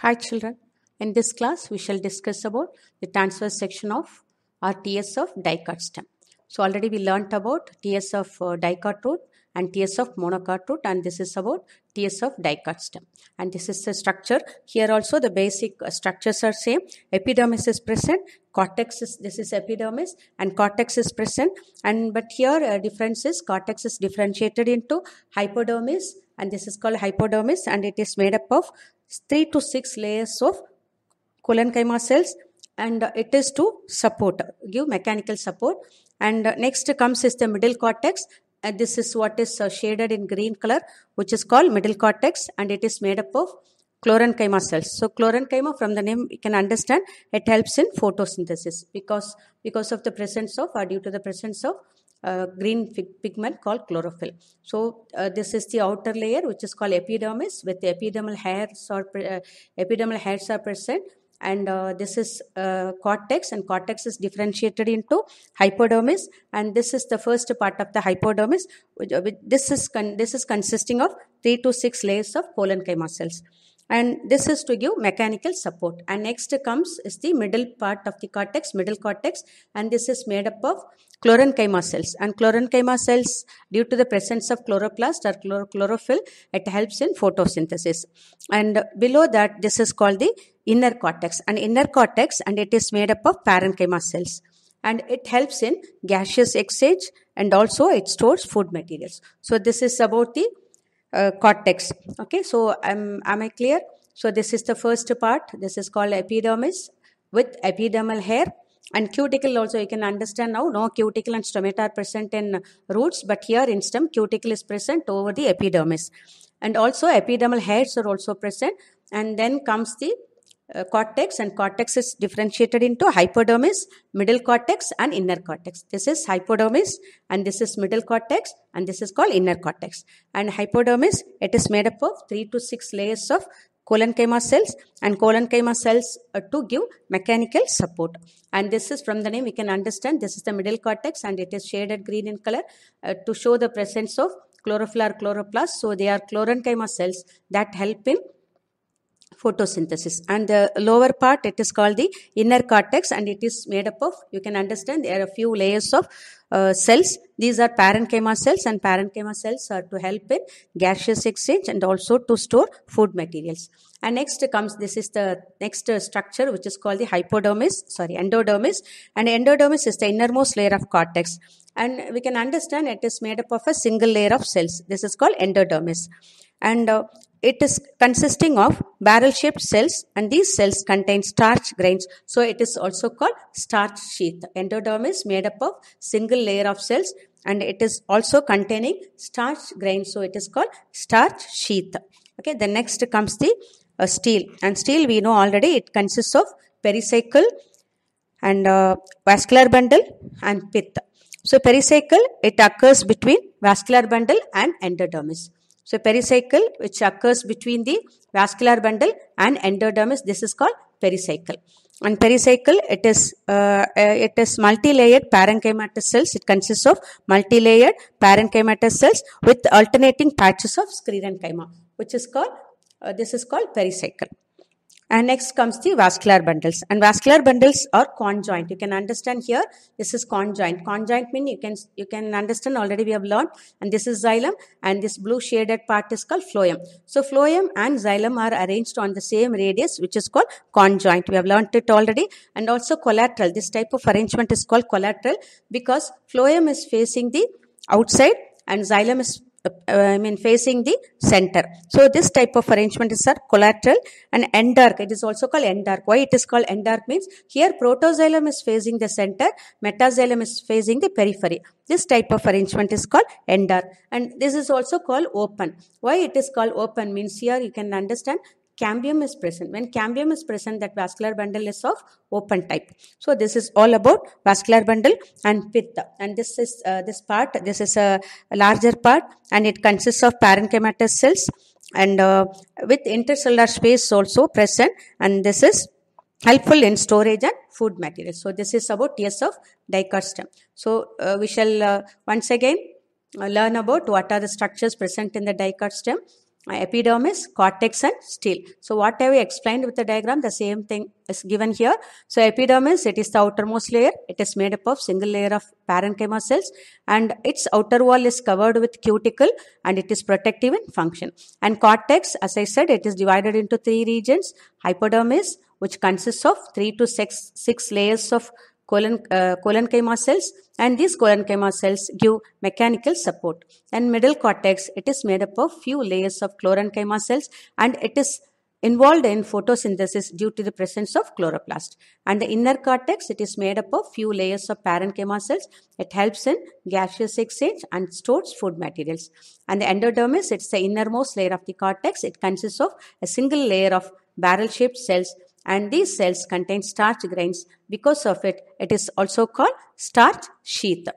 Hi children, in this class we shall discuss about the transverse section of or TS of dicot stem. So already we learnt about TS of dicot root and TS of monocot root, and this is about TS of dicot stem. And this is the structure. Here also the basic structures are same. Epidermis is present, cortex is, this is epidermis, and cortex is present. And but here difference is cortex is differentiated into hypodermis, and this is called hypodermis, and it is made up of 3 to 6 layers of collenchyma cells, and it is to support, give mechanical support. And next comes is the middle cortex, and this is what is shaded in green color, which is called middle cortex, and it is made up of chlorenchyma cells. So chlorenchyma, from the name you can understand, it helps in photosynthesis because of the presence of, or due to the presence of green pigment called chlorophyll. So this is the outer layer, which is called epidermis, with the epidermal hairs are present. And this is cortex, and cortex is differentiated into hypodermis, and this is the first part of the hypodermis. This is consisting of 3 to 6 layers of collenchyma cells, and this is to give mechanical support. And next comes is the middle part of the cortex, middle cortex, and this is made up of chlorenchyma cells. And chlorenchyma cells, due to the presence of chloroplast or chlorophyll, it helps in photosynthesis. And below that, this is called the inner cortex, and it is made up of parenchyma cells, and it helps in gaseous exchange, and also it stores food materials. So this is about the cortex. Okay, so am I clear? So this is the first part. This is called epidermis with epidermal hair. And cuticle also, you can understand now, no cuticle and stomata are present in roots, but here in stem cuticle is present over the epidermis, and also epidermal hairs are also present. And then comes the cortex, and cortex is differentiated into hypodermis, middle cortex, and inner cortex. This is hypodermis, and this is middle cortex, and this is called inner cortex. And hypodermis, it is made up of 3 to 6 layers of collenchyma cells, and collenchyma cells to give mechanical support. And this is, from the name we can understand, this is the middle cortex, and it is shaded green in color to show the presence of chlorophyll or chloroplast. So they are chlorenchyma cells that help in photosynthesis. And the lower part, it is called the inner cortex, and it is made up of, you can understand, there are a few layers of cells. These are parenchyma cells, and parenchyma cells are to help in gaseous exchange and also to store food materials. And next comes, this is the next structure, which is called the endodermis, and endodermis is the innermost layer of cortex, and we can understand it is made up of a single layer of cells. This is called endodermis, and it is consisting of barrel-shaped cells, and these cells contain starch grains. So it is also called starch sheath. Endodermis made up of single layer of cells, and it is also containing starch grains. So it is called starch sheath. Okay. The next comes the stele, and stele we know already. It consists of pericycle and vascular bundle and pith. So pericycle, it occurs between vascular bundle and endodermis. So pericycle, which occurs between the vascular bundle and endodermis, this is called pericycle. And pericycle, it is multi-layered parenchymatous cells. It consists of multi-layered parenchymatous cells with alternating patches of sclerenchyma, which is called this is called pericycle. And next comes the vascular bundles, and vascular bundles are conjoint. You can understand here, this is conjoint. Conjoint means you can understand, already we have learned. And this is xylem, and this blue shaded part is called phloem. So phloem and xylem are arranged on the same radius, which is called conjoint. We have learned it already. And also collateral. This type of arrangement is called collateral because phloem is facing the outside and xylem is facing the center. So this type of arrangement is collateral. And endarch, it is also called endarch. Why it is called endarch means here protoxylem is facing the center, metaxylem is facing the periphery. This type of arrangement is called endarch. And this is also called open. Why it is called open means here you can understand cambium is present. When cambium is present, that vascular bundle is of open type. So this is all about vascular bundle and pith. And this is this is a larger part, and it consists of parenchymatous cells and with intercellular space also present, and this is helpful in storage and food materials. So this is about TS of dicot stem. So we shall once again learn about what are the structures present in the dicot stem. epidermis, cortex and stele. So what have we explained with the diagram? The same thing is given here. So epidermis, it is the outermost layer. It is made up of single layer of parenchyma cells, and its outer wall is covered with cuticle, and it is protective in function. And cortex, as I said, it is divided into three regions. Hypodermis, which consists of 3 to 6 layers of collenchyma cells, and these collenchyma cells give mechanical support. And middle cortex, it is made up of few layers of chlorenchyma cells, and it is involved in photosynthesis due to the presence of chloroplast. And the inner cortex, it is made up of few layers of parenchyma cells. It helps in gaseous exchange and stores food materials. And the endodermis, it's the innermost layer of the cortex. It consists of a single layer of barrel-shaped cells, and these cells contain starch grains. Because of it, it is also called starch sheath.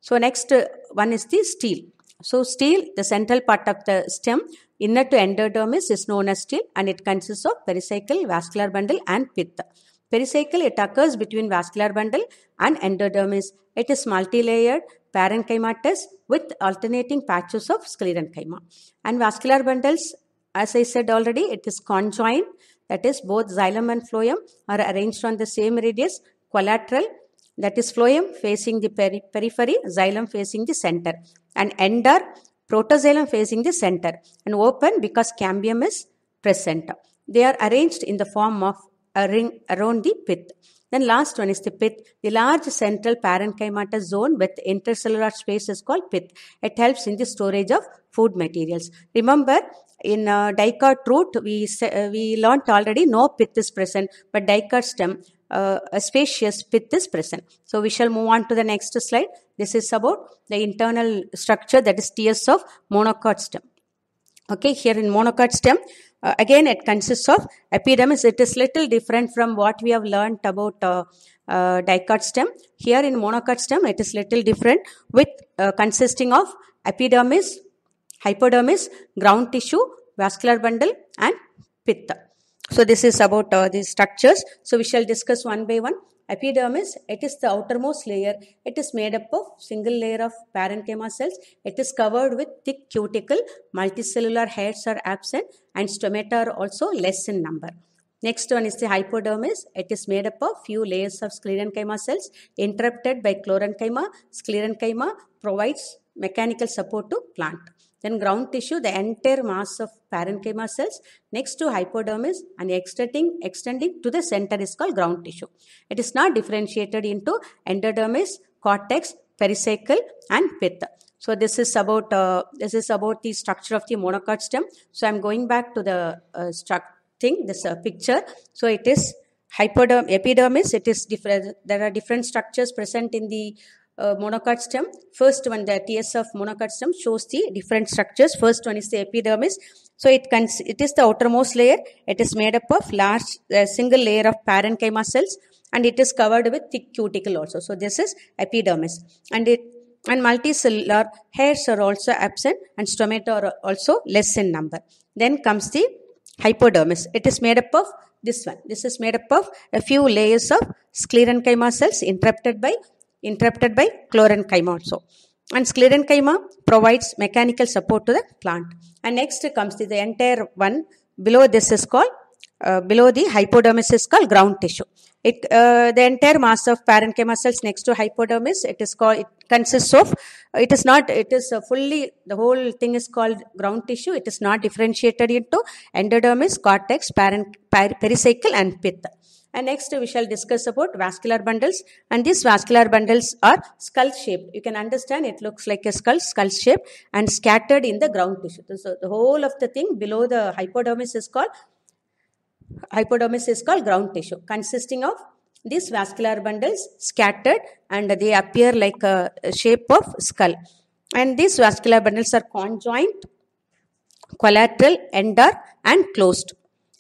So next one is the stele. So stele, the central part of the stem, inner to endodermis, is known as stele, and it consists of pericycle, vascular bundle and pith. Pericycle, it occurs between vascular bundle and endodermis. It is multi-layered parenchymatous with alternating patches of sclerenchyma. And vascular bundles, as I said already, it is conjoined. That is, both xylem and phloem are arranged on the same radius. Collateral, that is phloem facing the periphery, xylem facing the center. And end are protoxylem facing the center. And open because cambium is present. They are arranged in the form of a ring around the pith. Then last one is the pith. The large central parenchymatous zone with intercellular space is called pith. It helps in the storage of food materials. Remember, in dicot root, we learnt already no pith is present, but dicot stem, a spacious pith is present. So we shall move on to the next slide. This is about the internal structure, that is TS of monocot stem. Okay, here in monocot stem, again it consists of epidermis. It is little different from what we have learnt about dicot stem. Here in monocot stem, it is little different, with consisting of epidermis, hypodermis, ground tissue, vascular bundle and pith. So this is about these structures. So we shall discuss one by one. Epidermis, it is the outermost layer. It is made up of single layer of parenchyma cells. It is covered with thick cuticle. Multicellular hairs are absent, and stomata are also less in number. Next one is the hypodermis. It is made up of few layers of sclerenchyma cells interrupted by chlorenchyma. Sclerenchyma provides mechanical support to plant. Then ground tissue, the entire mass of parenchyma cells next to hypodermis and extending to the center is called ground tissue. It is not differentiated into endodermis, cortex, pericycle and pith. So this is about the structure of the monocot stem. So I am going back to the picture. So it is epidermis. It is different. There are different structures present in the monocot stem. First one, the TS of monocot stem shows the different structures. First one is the epidermis. So it is the outermost layer. It is made up of large single layer of parenchyma cells, and it is covered with thick cuticle also. So this is epidermis, and multicellular hairs are also absent, and stomata are also less in number. Then comes the hypodermis. It is made up of this one. This is made up of a few layers of sclerenchyma cells interrupted by chlorenchyma also. And sclerenchyma provides mechanical support to the plant. And next comes the entire one. Below this is called, below the hypodermis is called ground tissue. The entire mass of parenchyma cells next to hypodermis, the whole thing is called ground tissue. It is not differentiated into endodermis, cortex, pericycle and pith. And next we shall discuss about vascular bundles, and these vascular bundles are skull shaped. You can understand it looks like a skull shaped and scattered in the ground tissue. So the whole of the thing below the hypodermis is called ground tissue, consisting of these vascular bundles scattered, and they appear like a shape of skull. And these vascular bundles are conjoined, collateral, endar and closed.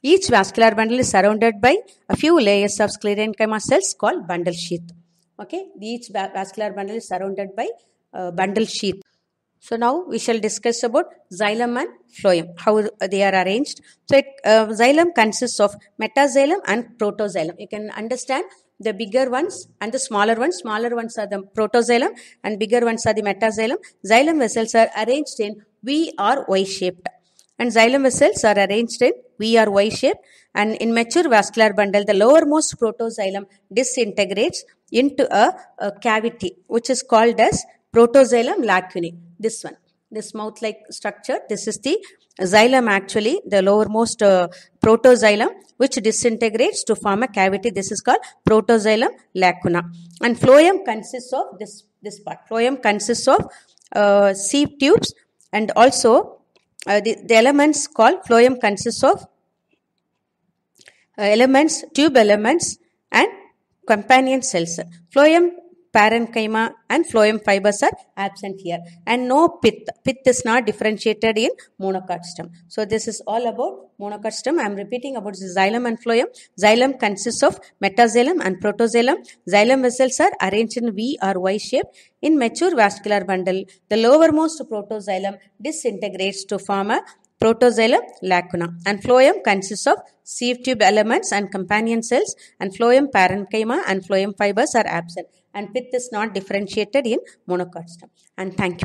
Each vascular bundle is surrounded by a few layers of sclerenchyma cells called bundle sheath. Okay, each vascular bundle is surrounded by bundle sheath. So now we shall discuss about xylem and phloem, how they are arranged. So xylem consists of metaxylem and protoxylem. You can understand the bigger ones and the smaller ones. Smaller ones are the protoxylem and bigger ones are the metaxylem. Xylem vessels are arranged in V or Y shaped. and xylem vessels are arranged in V or Y shape, and in mature vascular bundle, the lowermost protoxylem disintegrates into a cavity which is called as protoxylem lacunae. This one, this mouth-like structure, this is the xylem actually, the lowermost protoxylem which disintegrates to form a cavity. This is called protoxylem lacuna. And phloem consists of this part. Phloem consists of sieve tubes, and also the elements called phloem consists of tube elements and companion cells. Phloem parenchyma and phloem fibers are absent here, and no pith. Pith is not differentiated in monocot stem. So this is all about monocot stem. I am repeating about the xylem and phloem. Xylem consists of metaxylem and protoxylem. Xylem vessels are arranged in V or Y shape. In mature vascular bundle, the lowermost protoxylem disintegrates to form a protoxylem lacuna, and phloem consists of sieve tube elements and companion cells, and phloem parenchyma and phloem fibers are absent, and pith is not differentiated in monocot stem. And thank you.